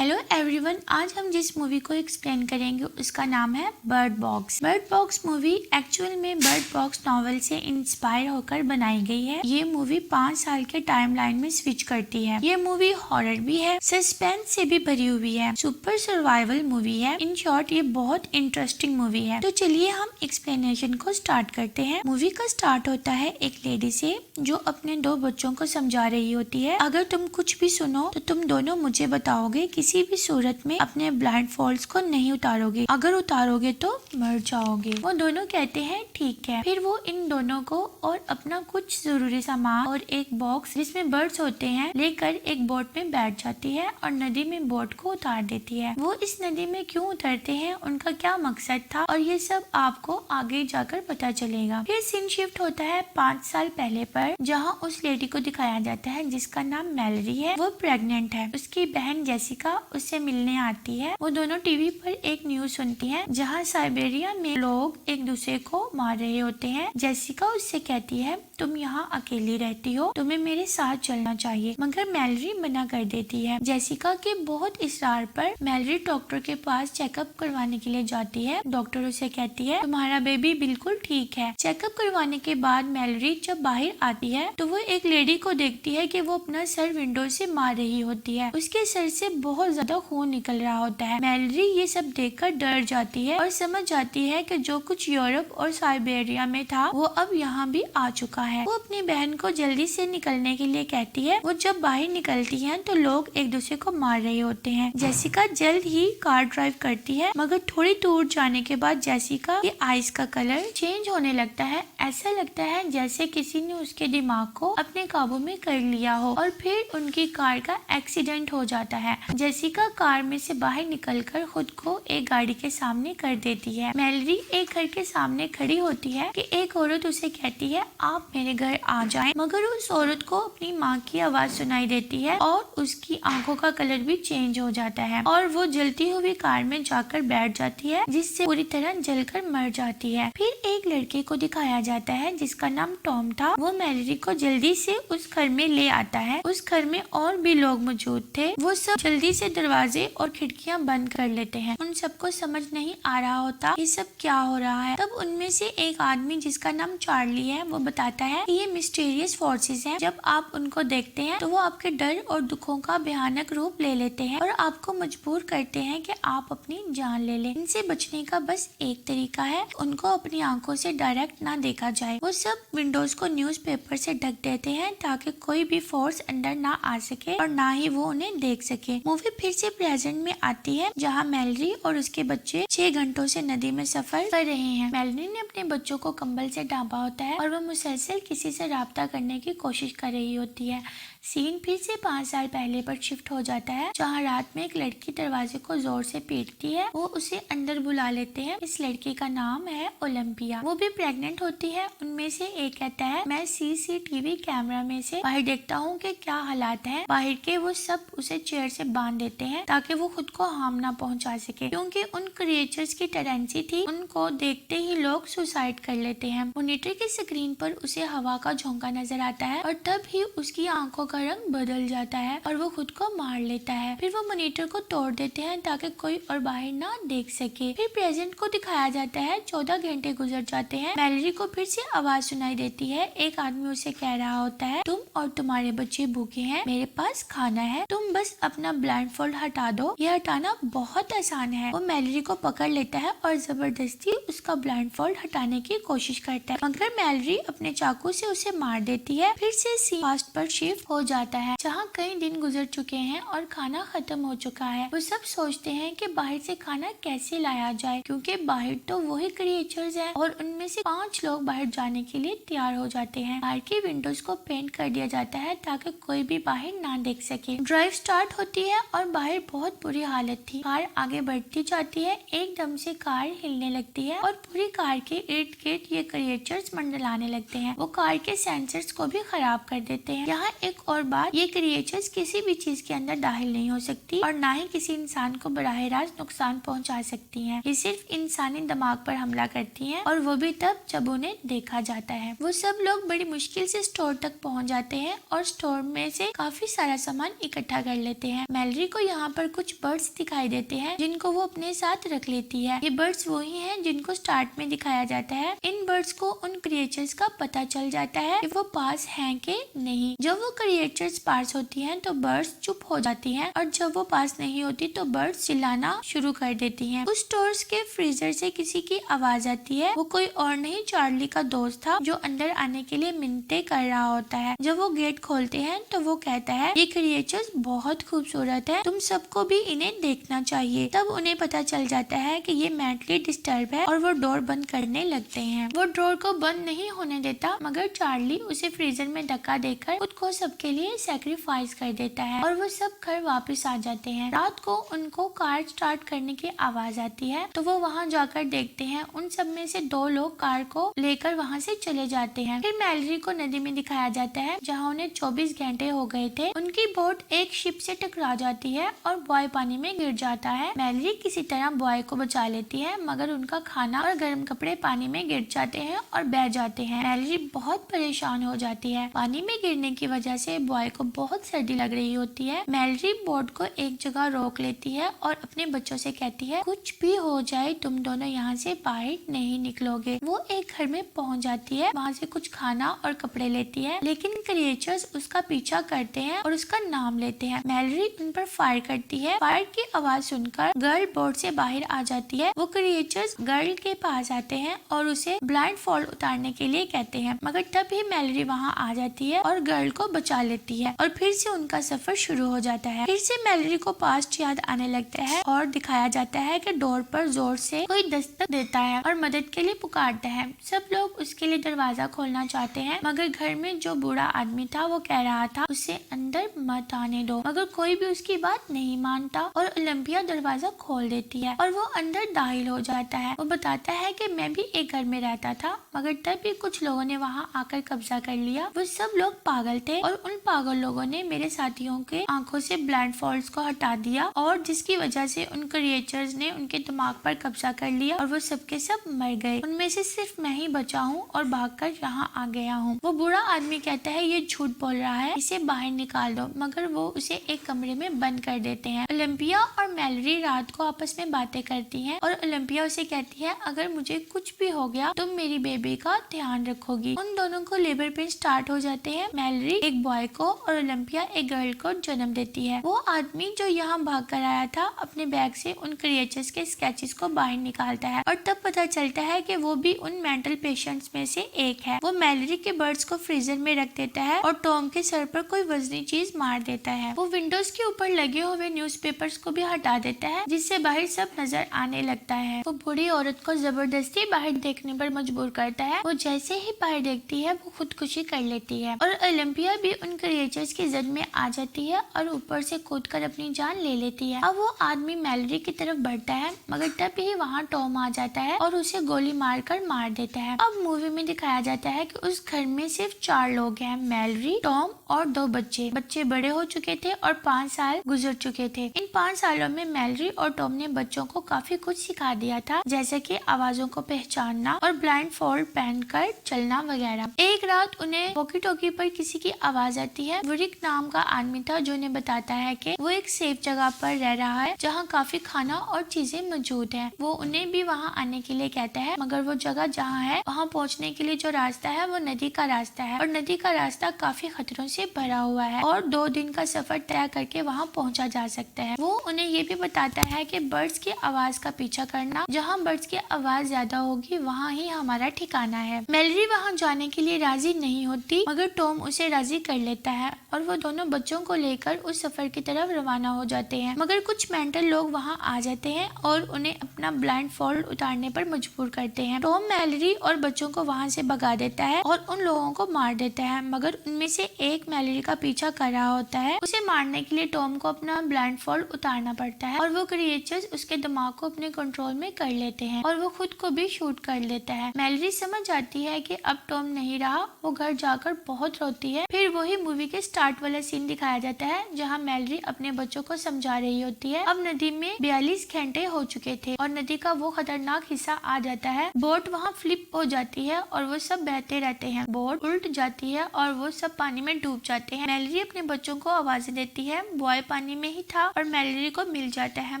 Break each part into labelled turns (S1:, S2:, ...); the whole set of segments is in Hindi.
S1: हेलो एवरीवन, आज हम जिस मूवी को एक्सप्लेन करेंगे उसका नाम है bird box. Bird box movie actual में बर्ड बॉक्स नॉवेल से इंस्पायर होकर बनाई गई है। ये मूवी 5 साल के टाइमलाइन में स्विच करती है। ये मूवी हॉरर भी है, सस्पेंस से भी भरी हुई है, सुपर सर्वाइवल मूवी है। इन शॉर्ट ये बहुत इंटरेस्टिंग मूवी है। तो चलिए हम एक्सप्लेनेशन को स्टार्ट करते हैं। मूवी का स्टार्ट होता है एक लेडी से जो अपने 2 बच्चों को समझा रही होती है, अगर तुम कुछ भी सुनो तो तुम दोनों मुझे बताओगे, किसी भी सूरत में अपने ब्लाइंड फोल्ड्स को नहीं उतारोगे, अगर उतारोगे तो मर जाओगे। वो दोनों कहते हैं ठीक है। फिर वो इन दोनों को और अपना कुछ जरूरी सामान और एक बॉक्स जिसमें बर्ड्स होते हैं लेकर एक बोट में बैठ जाती है और नदी में बोट को उतार देती है। वो इस नदी में क्यों उतरते हैं, उनका क्या मकसद था, और ये सब आपको आगे जाकर पता चलेगा। फिर सीन शिफ्ट होता है 5 साल पहले पर, जहाँ उस लेडी को दिखाया जाता है जिसका नाम मैलरी है। वो प्रेग्नेंट है। उसकी बहन जेसिका उससे मिलने आती है। वो दोनों टीवी पर एक न्यूज सुनती हैं जहां साइबेरिया में लोग एक दूसरे को मार रहे होते हैं। जेसिका उससे कहती है तुम यहाँ अकेली रहती हो, तुम्हें मेरे साथ चलना चाहिए, मगर मैलरी मना कर देती है। जेसिका के बहुत इसरार पर मैलरी डॉक्टर के पास चेकअप करवाने के लिए जाती है। डॉक्टर उसे कहती है तुम्हारा बेबी बिल्कुल ठीक है। चेकअप करवाने के बाद मैलरी जब बाहर आती है तो वो एक लेडी को देखती है कि वो अपना सर विंडो से मार रही होती है। उसके सर से बहुत ज्यादा खून निकल रहा होता है। मैलरी ये सब देखकर डर जाती है और समझ जाती है कि जो कुछ यूरोप और साइबेरिया में था वो अब यहाँ भी आ चुका है। वो अपनी बहन को जल्दी से निकलने के लिए कहती है। वो जब बाहर निकलती है तो लोग एक दूसरे को मार रहे होते हैं। जेसिका जल्द ही कार ड्राइव करती है, मगर थोड़ी दूर जाने के बाद जेसिका के आईज का कलर चेंज होने लगता है। ऐसा लगता है जैसे किसी ने उसके दिमाग को अपने काबू में कर लिया हो, और फिर उनकी कार का एक्सीडेंट हो जाता है। जेसिका कार में से बाहर निकलकर खुद को एक गाड़ी के सामने कर देती है। मैलरी एक घर के सामने खड़ी होती है कि एक औरत उसे कहती है आप मेरे घर आ जाएं, मगर उस औरत को अपनी माँ की आवाज सुनाई देती है और उसकी आंखों का कलर भी चेंज हो जाता है और वो जलती हुई कार में जाकर बैठ जाती है, जिससे पूरी तरह जलकर मर जाती है। फिर एक लड़के को दिखाया जाता है जिसका नाम टॉम था। वो मैलरी को जल्दी से उस घर में ले आता है। उस घर में और भी लोग मौजूद थे। वो सब जल्दी से दरवाजे और खिड़कियां बंद कर लेते हैं। उन सबको समझ नहीं आ रहा होता ये सब क्या हो रहा है। तब उनमें से एक आदमी जिसका नाम चार्ली है वो बताता है कि ये मिस्टीरियस फोर्सेस हैं। जब आप उनको देखते हैं तो वो आपके डर और दुखों का भयानक रूप ले लेते हैं और आपको मजबूर करते हैं कि आप अपनी जान ले लें। इनसे बचने का बस एक तरीका है, उनको अपनी आंखों से डायरेक्ट ना देखा जाए। वो सब विंडोज को न्यूज़पेपर से ढक देते हैं ताकि कोई भी फोर्स अंदर ना आ सके और ना ही वो उन्हें देख सके। मूवी फिर से प्रेजेंट में आती है जहाँ मैलरी और उसके बच्चे 6 घंटों से नदी में सफर कर रहे हैं। मैलरी ने अपने बच्चों को कंबल से ढांपा होता है और वो मुसलसल किसी से राब्ता करने की कोशिश कर रही होती है। सीन फिर से 5 साल पहले पर शिफ्ट हो जाता है जहाँ रात में एक लड़की दरवाजे को जोर से पीटती है। वो उसे अंदर बुला लेते हैं। इस लड़की का नाम है ओलंपिया। वो भी प्रेग्नेंट होती है। उनमें से एक कहता है मैं सीसीटीवी कैमरा में से बाहर देखता हूँ कि क्या हालात हैं बाहर के। वो सब उसे चेयर से बांध देते हैं ताकि वो खुद को हार्म ना पहुंचा सके, क्योंकि उन क्रिएचर्स की टेंडेंसी थी उनको देखते ही लोग सुसाइड कर लेते हैं। मॉनिटर की स्क्रीन पर उसे हवा का झोंका नजर आता है और तब ही उसकी आंखों का रंग बदल जाता है और वो खुद को मार लेता है। फिर वो मॉनिटर को तोड़ देते हैं ताकि कोई और बाहर ना देख सके। फिर प्रेजेंट को दिखाया जाता है। 14 घंटे गुजर जाते हैं। मैलरी को फिर से आवाज सुनाई देती है। एक आदमी उसे कह रहा होता है तुम और तुम्हारे बच्चे भूखे हैं, मेरे पास खाना है, तुम बस अपना ब्लाइंड फोल्ड हटा दो। यह हटाना बहुत आसान है। वो मैलरी को पकड़ लेता है और जबरदस्ती उसका ब्लाइंड फोल्ड हटाने की कोशिश करता है, मगर मैलरी अपने चाकू से उसे मार देती है। फिर से सीन पास्ट पर शिफ्ट हो जाता है जहाँ कई दिन गुजर चुके हैं और खाना खत्म हो चुका है। वो सब सोचते हैं कि बाहर से खाना कैसे लाया जाए, क्योंकि बाहर तो वही क्रिएचर्स हैं और उनमें से 5 लोग बाहर जाने के लिए तैयार हो जाते हैं। बाहर की विंडोज को पेंट कर दिया जाता है ताकि कोई भी बाहर ना देख सके। ड्राइव स्टार्ट होती है और बाहर बहुत बुरी हालत थी। कार आगे बढ़ती जाती है, एकदम से कार हिलने लगती है और पूरी कार के इर्द गिर्द ये क्रिएचर्स मंडलाने लगते हैं। वो कार के सेंसर्स को भी खराब कर देते हैं। यहाँ एक और बात, ये क्रिएचर्स किसी भी चीज के अंदर दाखिल नहीं हो सकती और ना ही किसी इंसान को बराह रास्त नुकसान पहुंचा सकती हैं। ये सिर्फ इंसानी दिमाग पर हमला करती हैं और वो भी तब जब उन्हें देखा जाता है। वो सब लोग बड़ी मुश्किल से स्टोर तक पहुंच जाते हैं और स्टोर में से काफी सारा सामान इकट्ठा कर लेते हैं। मैलरी को यहाँ पर कुछ बर्ड्स दिखाई देते हैं जिनको वो अपने साथ रख लेती है। ये बर्ड्स वही हैं जिनको स्टार्ट में दिखाया जाता है। इन बर्ड्स को उन क्रिएचर्स का पता चल जाता है कि वो पास हैं कि नहीं। जब वो क्रिएचर्स पास होती हैं तो बर्ड्स चुप हो जाती हैं और जब वो पास नहीं होती तो बर्ड्स चिल्लाना शुरू कर देती हैं। उस स्टोर्स के फ्रीजर से किसी की आवाज आती है। वो कोई और नहीं, चार्ली का दोस्त था जो अंदर आने के लिए मिन्नतें कर रहा होता है। जब वो गेट खोलते हैं तो वो कहता है ये क्रिएचर्स बहुत खूबसूरत है, तुम सबको भी इन्हें देखना चाहिए। तब उन्हें पता चल जाता है कि ये मेंटली डिस्टर्ब है और वो डोर बंद करने लगते हैं। वो डोर को बंद नहीं होने देता मगर चार्ली उसे फ्रीजर में धक्का देकर खुद को सबके लिए सैक्रिफाइस कर देता है और वो सब घर वापस आ जाते हैं। रात को उनको कार स्टार्ट करने की आवाज आती है तो वो वहाँ जाकर देखते हैं। उन सब में से 2 लोग कार को लेकर वहाँ से चले जाते हैं। फिर मैलरी को नदी में दिखाया जाता है जहाँ उन्हें 24 घंटे हो गए थे। उनकी बोट एक शिप से टकरा जाती है और बॉय पानी में गिर जाता है। मैलरी किसी तरह बॉय को बचा लेती है मगर उनका खाना और गर्म कपड़े पानी में गिर जाते हैं और बह जाते हैं। मैलरी बहुत परेशान हो जाती है। पानी में गिरने की वजह से बॉय को बहुत सर्दी लग रही होती है। मैलरी बोट को एक जगह रोक लेती है और अपने बच्चों से कहती है कुछ भी हो जाए तुम दोनों यहाँ से बाहर नहीं निकलोगे। वो एक घर में पहुँच जाती है, वहाँ से कुछ खाना और कपड़े लेती है लेकिन क्रिएचर्स उसका पीछा करते हैं और उसका नाम लेते हैं। मैलरी उन पर फायर करती है। फायर की आवाज सुनकर गर्ल बोट से बाहर आ जाती है। वो क्रिएचर्स गर्ल के पास आते हैं और उसे ब्लाइंड फॉल्ड उतारने के लिए कहते हैं मगर तभी मैलरी वहाँ आ जाती है और गर्ल को बचा लेती है और फिर से उनका सफर शुरू हो जाता है। फिर से मैलरी को पास्ट याद आने लगता है और दिखाया जाता है कि डोर पर जोर से कोई दस्तक देता है और मदद के लिए पुकारता है। सब लोग उसके लिए दरवाजा खोलना चाहते हैं मगर घर में जो बूढ़ा आदमी था वो कह रहा था उसे अंदर मत आने दो मगर कोई भी उसकी बात नहीं मानता और ओलंपिया दरवाजा खोल देती है और वो अंदर दाखिल हो जाता है। वो बताता है कि मैं भी एक घर में रहता था मगर तब भी कुछ लोगों ने वहाँ आकर कब्जा कर लिया। वो सब लोग पागल थे और उन पागल लोगों ने मेरे साथियों के आंखों से ब्लाइंड फॉल्ड्स को हटा दिया और जिसकी वजह से उन क्रिएचर्स ने उनके दिमाग पर कब्जा कर लिया और वो सबके सब मर गए। उनमें से सिर्फ मैं ही बचा हूँ और भागकर यहाँ आ गया हूँ। वो बूढ़ा आदमी कहता है ये झूठ बोल रहा है, इसे बाहर निकाल दो मगर वो उसे एक कमरे में बंद कर देते हैं। ओलंपिया और मैलरी रात को आपस में बातें करती हैं और ओलंपिया उसे कहती है अगर मुझे कुछ भी हो गया तुम मेरी बेबी का ध्यान रखोगी। उन दोनों को लेबर पेन स्टार्ट हो जाते हैं। मैलरी एक बॉय को और ओलंपिया एक गर्ल को जन्म देती है। वो आदमी जो यहाँ भाग कर आया था अपने बैग से उन क्रिएचर्स के स्केचेस को बाहर निकालता है और तब पता चलता है कि वो भी उन मेंटल पेशेंट्स में से एक है। वो मैलरी के बर्ड्स को फ्रीजर में रख देता है और टॉम के सर पर कोई वजनी चीज मार देता है। वो विंडोज के ऊपर लगे हुए न्यूज़पेपर्स को भी हटा देता है जिससे बाहर सब नजर आने लगता है। वो बूढ़ी औरत को जबरदस्ती बाहर देखने पर मजबूर करता है। वो जैसे ही बाहर देखती है वो खुदकुशी कर लेती है और ओलंपिया भी उन क्रिएचर्स की जद में आ जाती है और ऊपर से कूदकर अपनी जान ले लेती है। अब वो आदमी मैलरी की तरफ बढ़ता है मगर तब ही वहाँ टॉम आ जाता है और उसे गोली मारकर मार देता है। अब मूवी में दिखाया जाता है कि उस घर में सिर्फ 4 लोग हैं, मैलरी, टॉम और 2 बच्चे। बच्चे बड़े हो चुके थे और 5 साल गुजर चुके थे। इन 5 सालों में मैलरी और टॉम ने बच्चों को काफी कुछ सिखा दिया था जैसे कि आवाजों को पहचानना और ब्लाइंड फोल्ड पहनकर चलना वगैरह। एक रात उन्हें वॉकी टॉकी पर किसी की आवाज आती है। वुरिक नाम का आदमी था जो उन्हें बताता है कि वो एक सेफ जगह पर रह रहा है जहाँ काफी खाना और चीजें मौजूद है। वो उन्हें भी वहाँ आने के लिए कहता है मगर वो जगह जहाँ है वहाँ पहुँचने के लिए जो रास्ता है वो नदी का रास्ता है और नदी का रास्ता काफी खतरों से भरा हुआ है और 2 दिन का सफर तय करके वहाँ पहुँचा जा सकता है। वो उन्हें ये भी बताता है कि बर्ड्स की आवाज का पीछा करना, जहाँ बर्ड्स की आवाज ज्यादा होगी वहाँ ही हमारा ठिकाना है। मैलरी वहाँ जाने के लिए राजी नहीं होती मगर टॉम उसे राजी कर लेता है और वो दोनों बच्चों को लेकर उस सफर की तरफ रवाना हो जाते हैं। मगर कुछ मेंटल लोग वहाँ आ जाते हैं और उन्हें अपना ब्लाइंड फोल्ड उतारने पर मजबूर करते हैं। टॉम मैलरी और बच्चों को वहाँ से भगा देता है और उन लोगों को मार देता है मगर उनमें से एक मैलरी का पीछा कर रहा होता है। उसे मारने के लिए टॉम को अपना ब्लाइंड फोल्ड उतारना पड़ता है और वो क्रिएचर्स उसके दिमाग को अपने कंट्रोल में कर लेते हैं और वो खुद को भी शूट कर लेता है। मैलरी समझ जाती है कि अब टॉम नहीं रहा। वो घर जाकर बहुत रोती है। फिर वही मूवी के स्टार्ट वाला सीन दिखाया जाता है जहाँ मैलरी अपने बच्चों को समझा रही होती है। अब नदी में 42 घंटे हो चुके थे और नदी का वो खतरनाक हिस्सा आ जाता है। बोट वहाँ फ्लिप हो जाती है और वो सब बहते रहते हैं। बोट उल्ट जाती है और वो सब पानी में डूब जाते हैं। मैलरी अपने बच्चों को आवाजें देती है। बॉय पानी में ही था और मैलरी को मिल जाता है,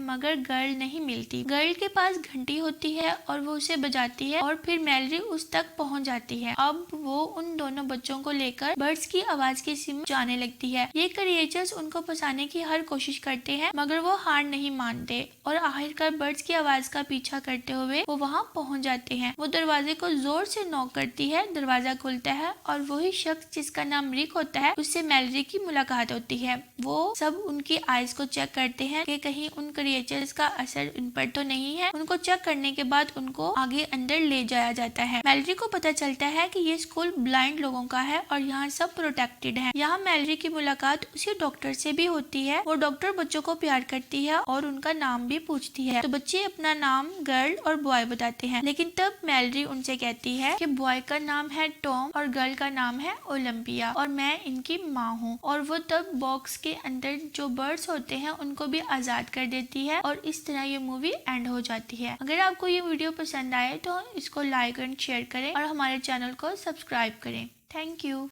S1: मगर गर्ल नहीं मिलती। गर्ल के पास घंटी होती है और वो उसे बजाती है और फिर मैलरी उस तक पहुंच जाती है। अब वो उन दोनों बच्चों को लेकर बर्ड्स की आवाज की सीमा जाने लगती है। ये क्रिएचर्स उनको फंसाने की हर कोशिश करते हैं, मगर वो हार नहीं मानते और आखिरकार बर्ड्स की आवाज का पीछा करते हुए वो वहाँ पहुँच जाते हैं। वो दरवाजे को जोर से नॉक करती है, दरवाजा खुलता है और वही शख्स जिसका नाम रिक होता है उससे मैलरी की मुलाकात होती है। वो सब उनकी आईज को चेक करते हैं कि कहीं उन क्रिएचर्स का असर उन पर तो नहीं है। उनको चेक करने के बाद उनको आगे अंदर ले जाया जाता है। मैलरी को पता चलता है कि ये स्कूल ब्लाइंड लोगों का है और यहाँ सब प्रोटेक्टेड है। यहाँ मैलरी की मुलाकात उसी डॉक्टर से भी होती है। वो डॉक्टर बच्चों को प्यार करती है और उनका नाम भी पूछती है, तो बच्चे अपना नाम गर्ल और बॉय बताते हैं। लेकिन तब मैलरी उनसे कहती है कि बॉय का नाम है टॉम और गर्ल का नाम है ओलंपिया और मैं इनकी माँ हूँ। और वो तब बॉक्स के अंदर जो बर्ड्स होते हैं उनको भी आजाद कर देती है और इस तरह ये मूवी एंड हो जाती है। अगर आपको ये वीडियो पसंद आए तो इसको लाइक एंड शेयर करें और हमारे चैनल को सब्सक्राइब करें। Thank you.